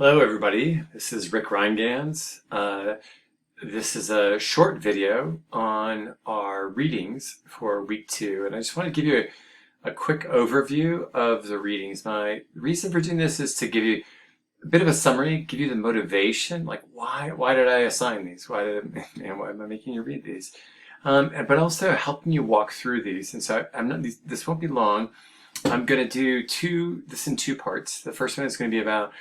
Hello everybody, this is Rick Reingans. This is a short video on our readings for week 2, and I just want to give you a quick overview of the readings. My reason for doing this is to give you a bit of a summary, give you the motivation, like why did I assign these? Why am I making you read these? But also helping you walk through these. And so this won't be long. I'm going to do this in 2 parts. The first one is going to be about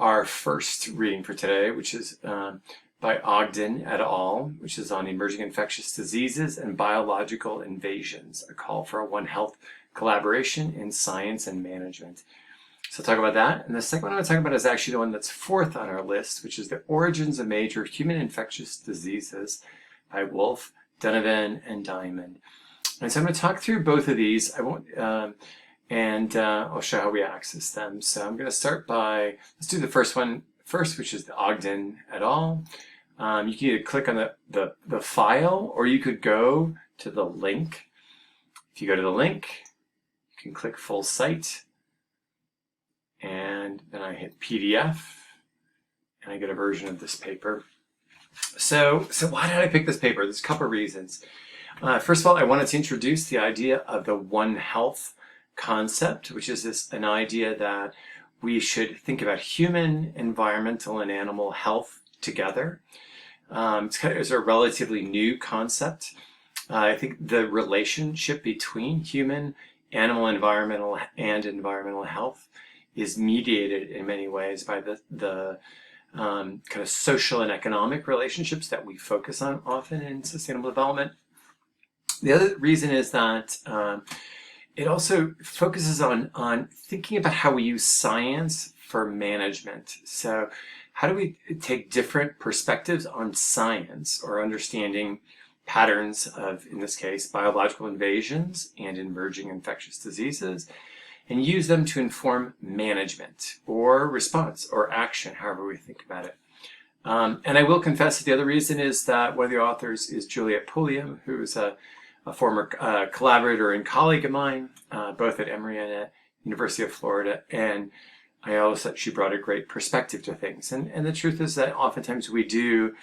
our first reading for today, which is by Odgen et al., which is on emerging infectious diseases and biological invasions, a call for a One Health collaboration in science and management. So I'll talk about that. And the second one I'm going to talk about is actually the one that's 4th on our list, which is the Origins of Major Human Infectious Diseases by Wolfe, Donovan, and Diamond. And so I'm going to talk through both of these. I won't... I'll show how we access them. So I'm going to start by, let's do the first one first, which is the Odgen et al. You can either click on the file, or you could go to the link. If you go to the link, you can click full site, and then I hit PDF, and I get a version of this paper. So why did I pick this paper? There's a couple of reasons. First of all, I wanted to introduce the idea of the One Health concept, which is an idea that we should think about human, environmental, and animal health together. It's a relatively new concept. I think the relationship between human, animal, environmental health is mediated in many ways by the kind of social and economic relationships that we focus on often in sustainable development. The other reason is that it also focuses on thinking about how we use science for management. So how do we take different perspectives on science, or understanding patterns of, in this case, biological invasions and emerging infectious diseases, and use them to inform management or response or action, however we think about it. And I will confess that the other reason is that one of the authors is Juliet Pulliam, who is a former collaborator and colleague of mine, both at Emory and at University of Florida, and I always thought she brought a great perspective to things. And the truth is that oftentimes we do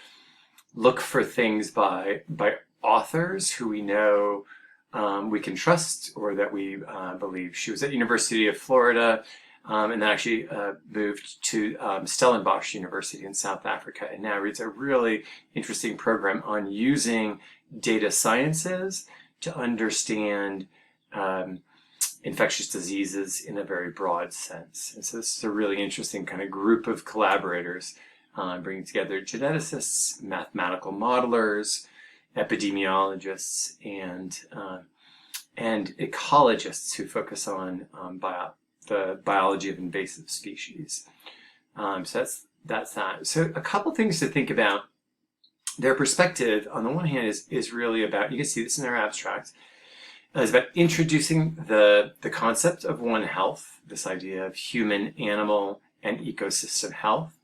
look for things by authors who we know we can trust, or that we believe. She was at University of Florida, and then actually moved to Stellenbosch University in South Africa, and now reads a really interesting program on using data sciences to understand infectious diseases in a very broad sense. And so this is a really interesting kind of group of collaborators, bringing together geneticists, mathematical modelers, epidemiologists, and ecologists who focus on the biology of invasive species. So that's that. So a couple things to think about. Their perspective, on the one hand, is really about, you can see this in their abstract, is about introducing the concept of One Health, this idea of human, animal, and ecosystem health.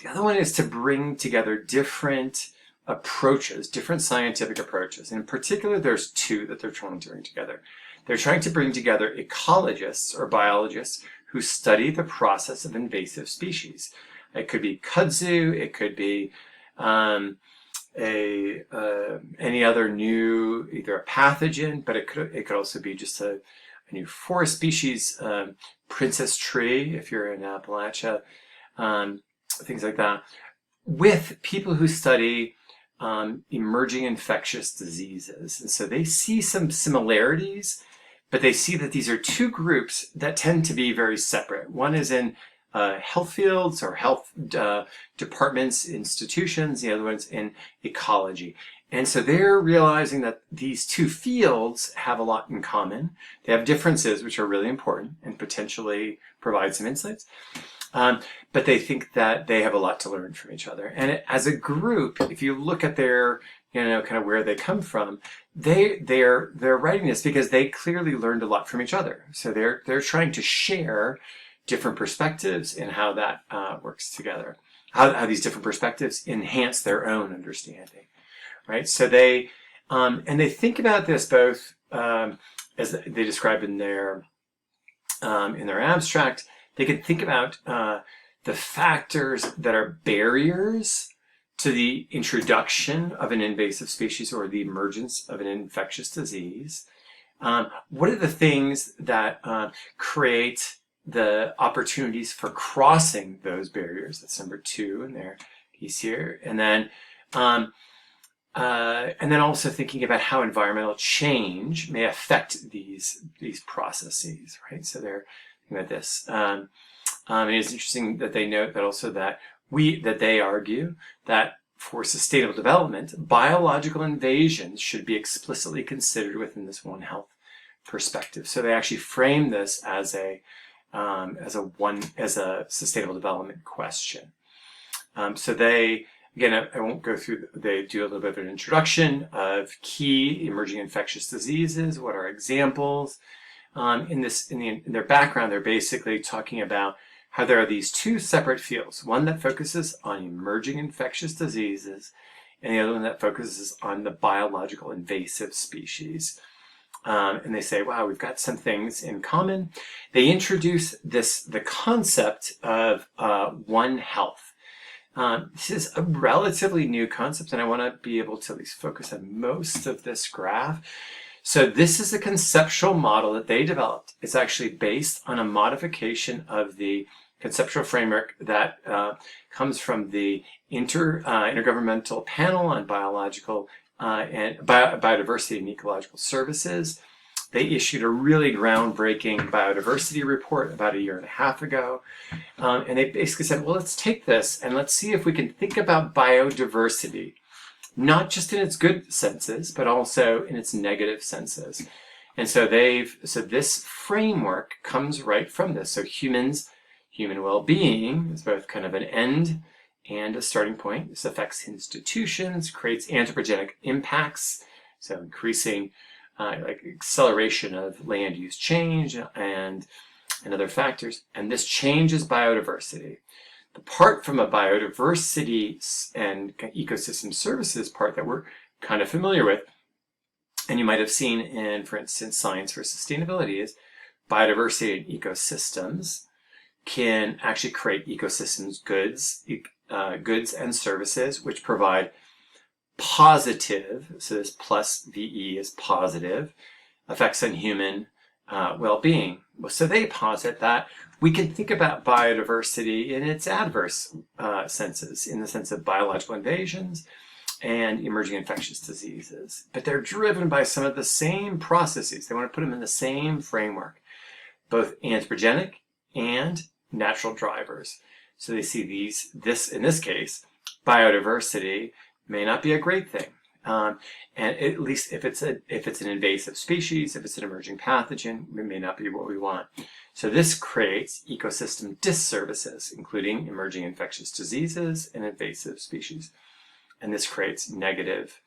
The other one is to bring together different approaches, different scientific approaches. And in particular, there's 2 that they're trying to bring together. They're trying to bring together ecologists or biologists who study the process of invasive species. It could be kudzu, it could be any other new, either a pathogen, but it could also be just a new forest species, princess tree if you're in Appalachia, things like that, with people who study emerging infectious diseases. And so they see some similarities, but they see that these are 2 groups that tend to be very separate. One is in health fields or health departments, institutions, the other one's in ecology. And so they're realizing that these 2 fields have a lot in common. They have differences which are really important and potentially provide some insights. But they think that they have a lot to learn from each other. And as a group, if you look at their, kind of where they come from, they're writing this because they clearly learned a lot from each other. So they're trying to share different perspectives and how that works together, how these different perspectives enhance their own understanding, right? So they think about this both as they describe in their abstract. They can think about the factors that are barriers to the introduction of an invasive species or the emergence of an infectious disease. What are the things that create the opportunities for crossing those barriers? That's number 2 in their piece here. And then also thinking about how environmental change may affect these processes, right? So they're thinking about this. And it's interesting that they note that also that they argue that for sustainable development, biological invasions should be explicitly considered within this One Health perspective. So they actually frame this as a sustainable development question. So they, again, I won't go through, they do a little bit of an introduction of key emerging infectious diseases. What are examples? In their background, they're basically talking about how there are these 2 separate fields, one that focuses on emerging infectious diseases and the other one that focuses on the biological invasive species. And they say, wow, we've got some things in common. They introduce the concept of One Health. This is a relatively new concept, and I want to be able to at least focus on most of this graph. So this is a conceptual model that they developed. It's actually based on a modification of the conceptual framework that comes from the Intergovernmental Panel on Biological and Biodiversity and Ecological Services. They issued a really groundbreaking biodiversity report about 1.5 years ago. And they basically said, well, let's take this and let's see if we can think about biodiversity, not just in its good senses, but also in its negative senses. And so this framework comes right from this. So human well-being is both kind of an end and a starting point. This affects institutions, creates anthropogenic impacts, so increasing like acceleration of land use change and other factors. And this changes biodiversity. The part from a biodiversity and ecosystem services part that we're kind of familiar with, and you might have seen in, for instance, Science for Sustainability, is biodiversity and ecosystems can actually create ecosystems goods and services which provide positive, so this plus VE is positive, effects on human well-being. So they posit that we can think about biodiversity in its adverse senses, in the sense of biological invasions and emerging infectious diseases. But they're driven by some of the same processes. They want to put them in the same framework, both anthropogenic and natural drivers. So they see in this case, biodiversity may not be a great thing. And at least if it's an invasive species, if it's an emerging pathogen, it may not be what we want. So this creates ecosystem disservices, including emerging infectious diseases and invasive species. And this creates the negative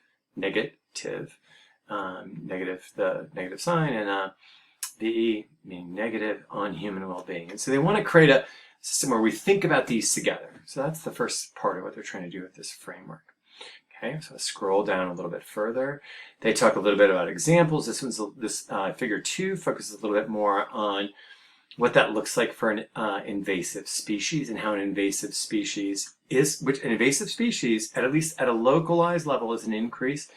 sign, and VE meaning negative on human well-being. And so they want to create a system where we think about these together. So that's the first part of what they're trying to do with this framework. Okay, so I scroll down a little bit further. They talk a little bit about examples. This figure 2 focuses a little bit more on what that looks like for an invasive species, and how an invasive species at least at a localized level, is an increase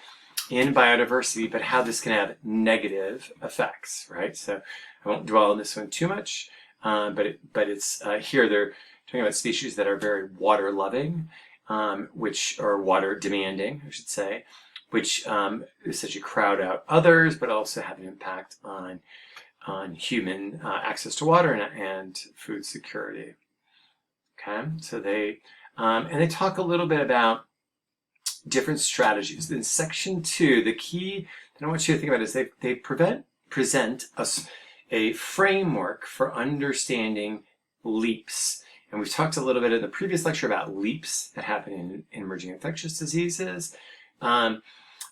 in biodiversity, but how this can have negative effects, right? So I won't dwell on this one too much, but it's here they're talking about species that are very water loving, which are water demanding, I should say, which essentially crowd out others, but also have an impact on human access to water and food security. Okay, so they talk a little bit about different strategies. In section 2, the key that I want you to think about is they present us a framework for understanding leaps. And we've talked a little bit in the previous lecture about leaps that happen in emerging infectious diseases. And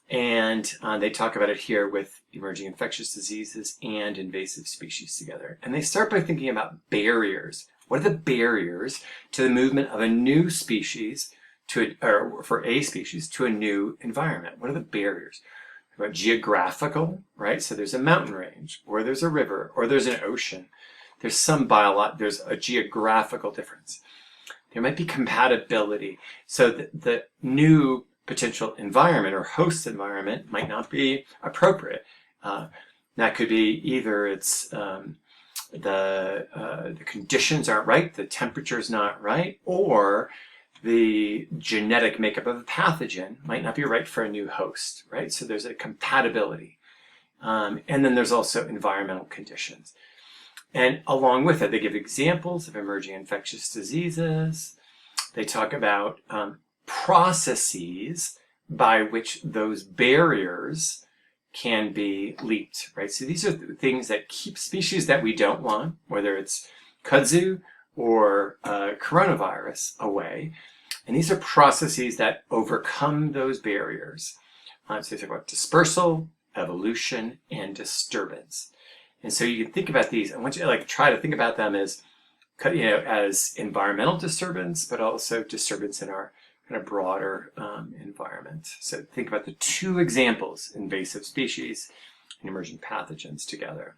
they talk about it here with emerging infectious diseases and invasive species together. And they start by thinking about barriers. What are the barriers to the movement of a new species for a species to a new environment? What are the barriers? About geographical, right? So there's a mountain range, or there's a river, or there's an ocean. There's a geographical difference. there might be compatibility. So the new potential environment or host environment might not be appropriate. That could be either it's the conditions aren't right, the temperature's not right, or the genetic makeup of a pathogen might not be right for a new host, right? So there's a compatibility. And then there's also environmental conditions. And along with it, they give examples of emerging infectious diseases. They talk about processes by which those barriers can be leaped, right? So these are the things that keep species that we don't want, whether it's kudzu or coronavirus, away. And these are processes that overcome those barriers. So they talk about dispersal, evolution, and disturbance. And so you can think about these. I want you to try to think about them as, as environmental disturbance, but also disturbance in our kind of broader environment. So think about the two examples, invasive species and emerging pathogens together.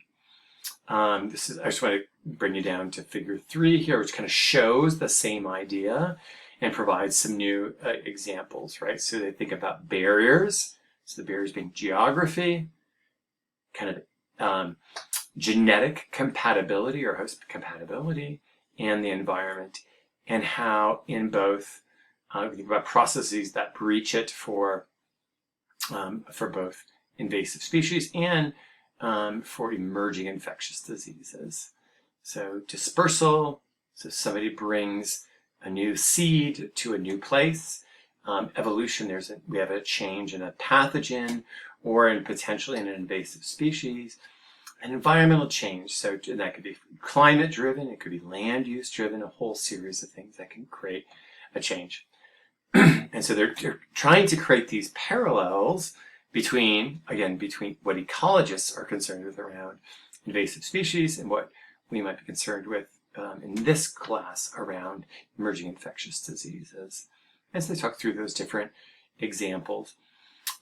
I just want to bring you down to figure 3 here, which kind of shows the same idea and provides some new examples, right? So they think about barriers. So the barriers being geography, kind of genetic compatibility or host compatibility, and the environment, and how in both we think about processes that breach it for both invasive species and for emerging infectious diseases. So dispersal, so somebody brings a new seed to a new place. Evolution, we have a change in a pathogen or potentially in an invasive species. And environmental change, so that could be climate driven, it could be land use driven, a whole series of things that can create a change. And so they're trying to create these parallels between what ecologists are concerned with around invasive species and what we might be concerned with in this class around emerging infectious diseases. And so they talk through those different examples.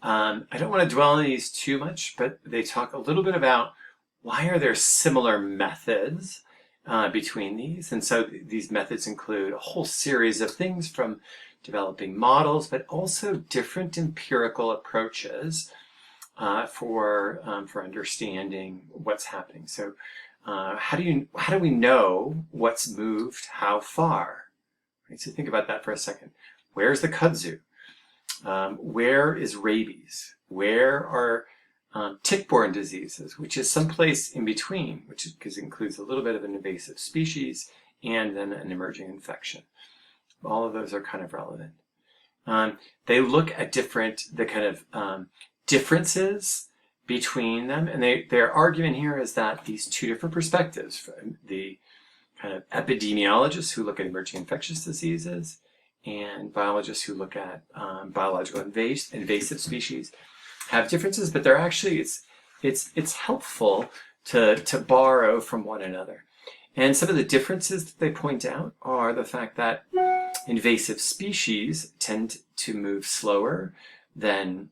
I don't want to dwell on these too much, but they talk a little bit about why are there similar methods between these. And so these methods include a whole series of things from developing models, but also different empirical approaches for understanding what's happening. So how do we know what's moved how far? Right, so think about that for a second. Where's the kudzu? Where is rabies? Where are tick-borne diseases, which is someplace in between, which includes a little bit of an invasive species and then an emerging infection. All of those are kind of relevant. They look at the kind of differences between them, and their argument here is that these two different perspectives, the kind of epidemiologists who look at emerging infectious diseases and biologists who look at biological invasive species, have differences, but they're actually it's helpful to borrow from one another. And some of the differences that they point out are the fact that invasive species tend to move slower than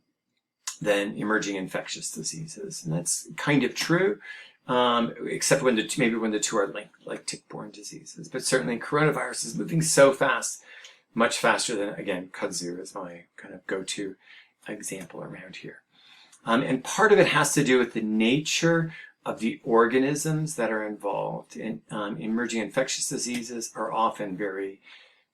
emerging infectious diseases, and that's kind of true, except when maybe when the two are linked, like tick-borne diseases. But certainly coronavirus is moving so fast, much faster than, again, kudzu is my kind of go-to example around here. And part of it has to do with the nature of the organisms that are involved. In emerging infectious diseases are often very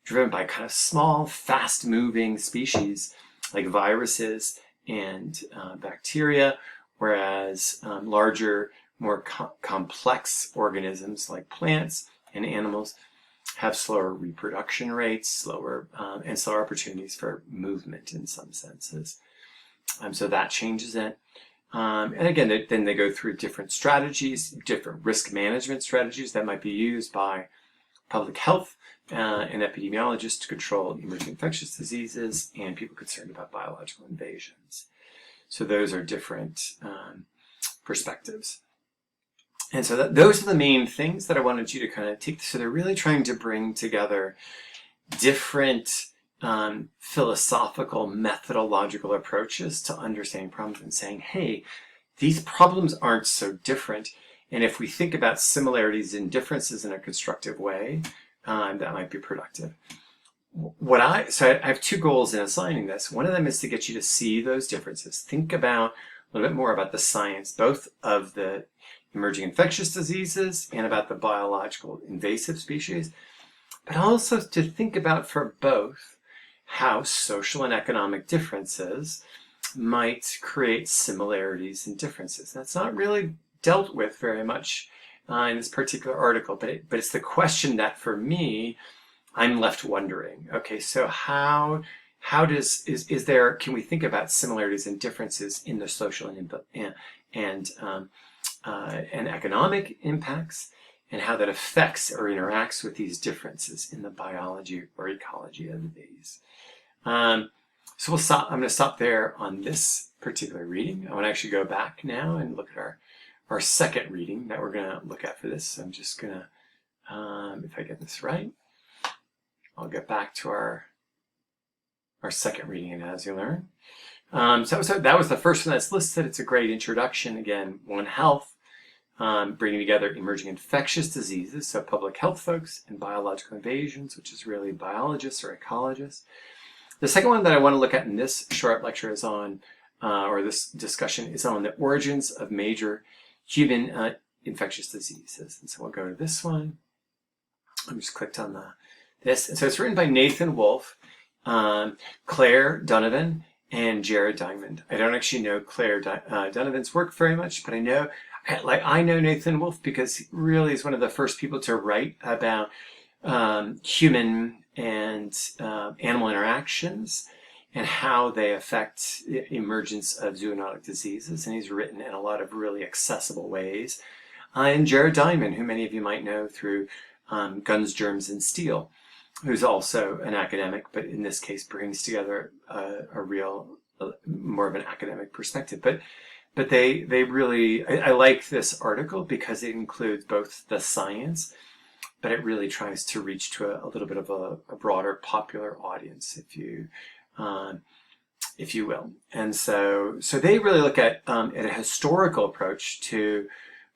driven by kind of small, fast-moving species like viruses and bacteria, whereas larger, more complex organisms like plants and animals have slower reproduction rates, slower opportunities for movement in some senses. So that changes it. And again, then they go through different strategies, different risk management strategies that might be used by public health and epidemiologists to control emerging infectious diseases and people concerned about biological invasions. So those are different perspectives. And so those are the main things that I wanted you to kind of take. So they're really trying to bring together different philosophical, methodological approaches to understanding problems and saying, hey, these problems aren't so different. And if we think about similarities and differences in a constructive way, that might be productive. So I have two goals in assigning this. One of them is to get you to see those differences. Think about a little bit more about the science, both of the emerging infectious diseases and about the biological invasive species, but also to think about for both how social and economic differences might create similarities and differences. That's not really dealt with very much in this particular article, but it's the question that for me, I'm left wondering. Okay, so how is there, can we think about similarities and differences in the social and economic impacts, and how that affects or interacts with these differences in the biology or ecology of these. So I'm going to stop there on this particular reading. I want to actually go back now and look at our second reading that we're going to look at for this. So I'm just going to, if I get this right, I'll get back to our second reading in As You Learn. So that was the first one that's listed. It's a great introduction. Again, One Health, bringing together emerging infectious diseases, so public health folks, and biological invasions, which is really biologists or ecologists. The second one that I want to look at in this short lecture is on, or this discussion is on the origins of major human infectious diseases. And so we'll go to this one. I just clicked on this. And so it's written by Nathan Wolfe, Claire Donovan, and Jared Diamond. I don't actually know Claire Donovan's work very much, but I know Nathan Wolfe because he really is one of the first people to write about human and animal interactions and how they affect the emergence of zoonotic diseases. And he's written in a lot of really accessible ways. And Jared Diamond, who many of you might know through Guns, Germs, and Steel, who's also an academic, but in this case brings together a real, more of an academic perspective. But they really, I like this article because it includes both the science, but it really tries to reach to a little bit of a broader popular audience, if you will. And so they really look at a historical approach to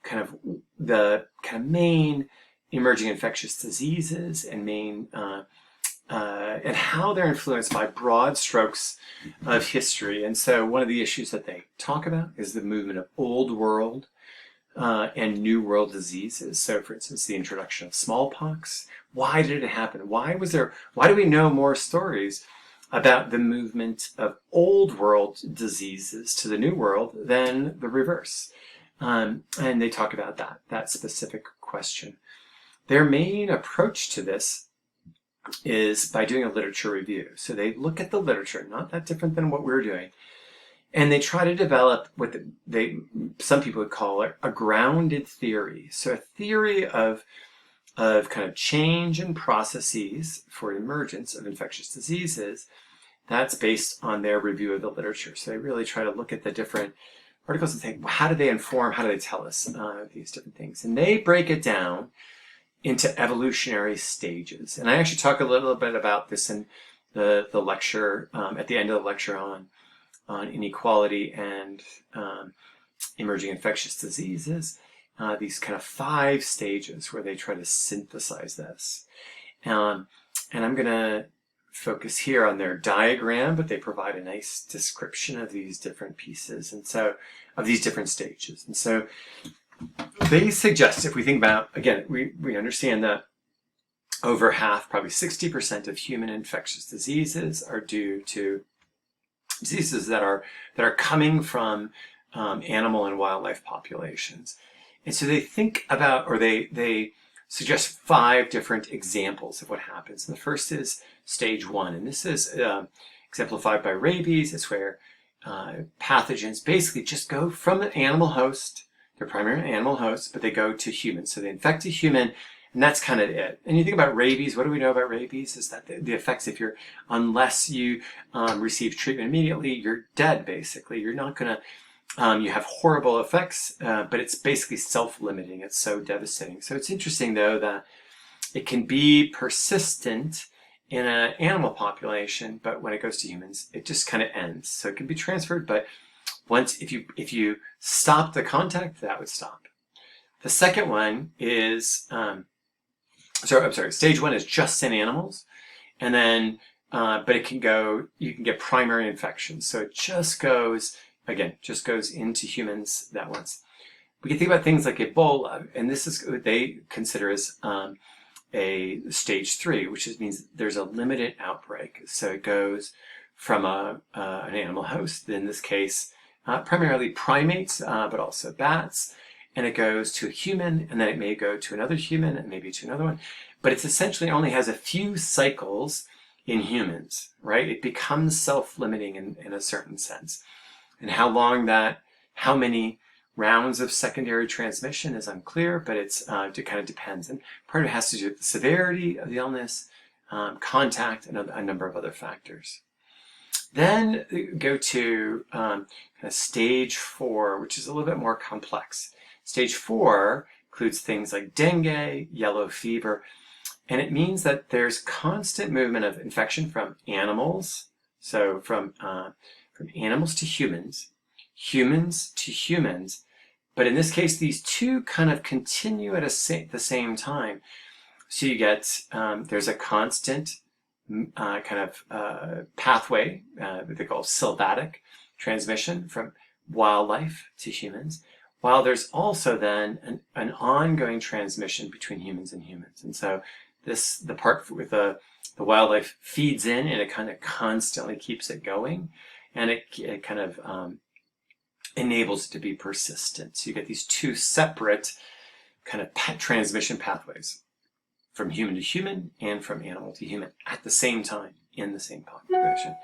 kind of the main emerging infectious diseases and and how they're influenced by broad strokes of history. And so one of the issues that they talk about is the movement of old world and new world diseases. So for instance, the introduction of smallpox. Why did it happen? Why do we know more stories about the movement of old world diseases to the new world than the reverse? And they talk about that specific question. Their main approach to this is by doing a literature review. So they look at the literature, not that different than what we're doing, and they try to develop what some people would call a grounded theory. So a theory of kind of change in processes for emergence of infectious diseases that's based on their review of the literature. So they really try to look at the different articles and think, well, how do they inform, how do they tell us these different things? And they break it down into evolutionary stages. And I actually talk a little bit about this in the lecture, at the end of the lecture on inequality and emerging infectious diseases, these kind of 5 stages where they try to synthesize this. And I'm going to focus here on their diagram, but they provide a nice description of these different pieces, and so of these different stages. And so they suggest, if we think about, again, we understand that over half, probably 60% of human infectious diseases are due to diseases that are coming from animal and wildlife populations. And so they think about, or they suggest 5 different examples of what happens. And the first is stage 1, and this is exemplified by rabies. It's where pathogens basically just go from an animal host, their primary animal host, but they go to humans. So they infect a human, and that's kind of it. And you think about rabies, what do we know about rabies? Is that the effects, unless you receive treatment immediately, you're dead, basically. You're not going to, you have horrible effects, but it's basically self-limiting. It's so devastating. So it's interesting, though, that it can be persistent in an animal population, but when it goes to humans, it just kind of ends. So it can be transferred, but if you stop the contact, that would stop. The second one is I'm sorry, stage 1 is just in animals. And then, but it can go, you can get primary infections. So it just goes, again, just goes into humans that once. We can think about things like Ebola, and this is what they consider as a stage 3, which means there's a limited outbreak. So it goes from an animal host, in this case, primarily primates, but also bats, and it goes to a human, and then it may go to another human, and maybe to another one. But it's essentially only has a few cycles in humans, right? It becomes self-limiting in a certain sense. And how many rounds of secondary transmission is unclear, but it kind of depends. And part of it has to do with the severity of the illness, contact, and a number of other factors. Then go to kind of stage 4, which is a little bit more complex. Stage 4 includes things like dengue, yellow fever, and it means that there's constant movement of infection from animals, so from animals to humans, humans to humans, but in this case, these two kind of continue at the same time. So you get, there's a constant pathway that they call sylvatic transmission from wildlife to humans, while there's also then an ongoing transmission between humans and humans. And so the part with the wildlife feeds in, and it kind of constantly keeps it going, and it kind of enables it to be persistent. So you get these two separate kind of transmission pathways from human to human and from animal to human at the same time in the same population.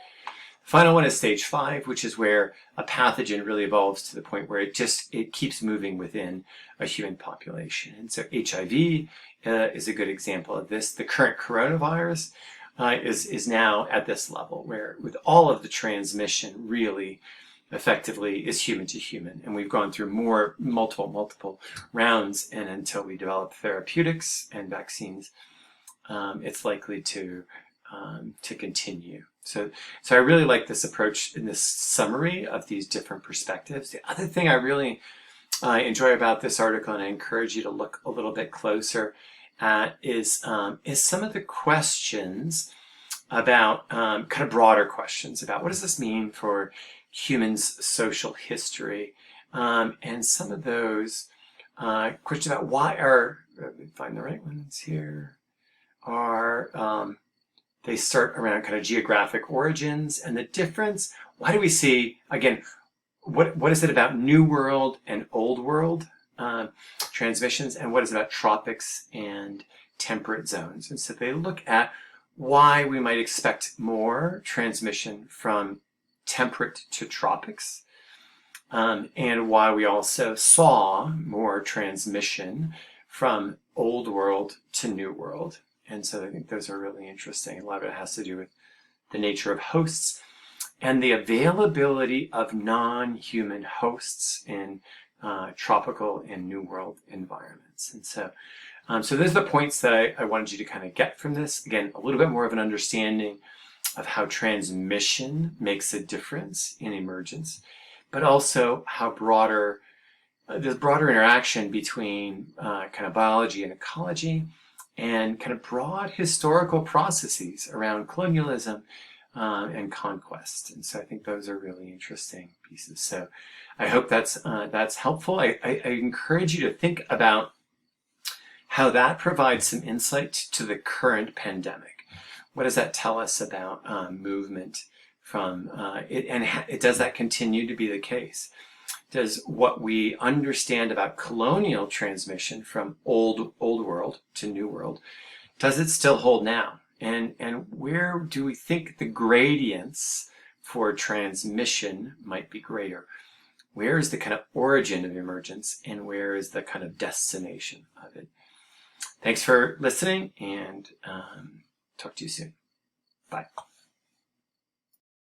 The final one is stage 5, which is where a pathogen really evolves to the point where it keeps moving within a human population. And so HIV is a good example of this. The current coronavirus is now at this level, where with all of the transmission really effectively is human to human. And we've gone through multiple rounds, and until we develop therapeutics and vaccines, it's likely to continue. So I really like this approach in this summary of these different perspectives. The other thing I really enjoy about this article, and I encourage you to look a little bit closer at, is some of the questions about kind of broader questions about what does this mean for humans' social history, and some of those questions about why let me find the right ones here, they start around kind of geographic origins and the difference. Why do we see, again, what is it about New World and Old World transmissions, and what is it about tropics and temperate zones? And so they look at why we might expect more transmission from temperate to tropics, and why we also saw more transmission from Old World to New World. And so I think those are really interesting. A lot of it has to do with the nature of hosts and the availability of non-human hosts in tropical and New World environments. And so so those are the points that I wanted you to kind of get from this. Again, a little bit more of an understanding of how transmission makes a difference in emergence, but also how the broader interaction between kind of biology and ecology, and kind of broad historical processes around colonialism and conquest. And so I think those are really interesting pieces. So I hope that's helpful. I encourage you to think about how that provides some insight to the current pandemic. What does that tell us about movement from it, and does that continue to be the case? Does what we understand about colonial transmission from old world to New World, does it still hold now? And where do we think the gradients for transmission might be greater? Where is the kind of origin of emergence, and where is the kind of destination of it? Thanks for listening, and talk to you soon. Bye.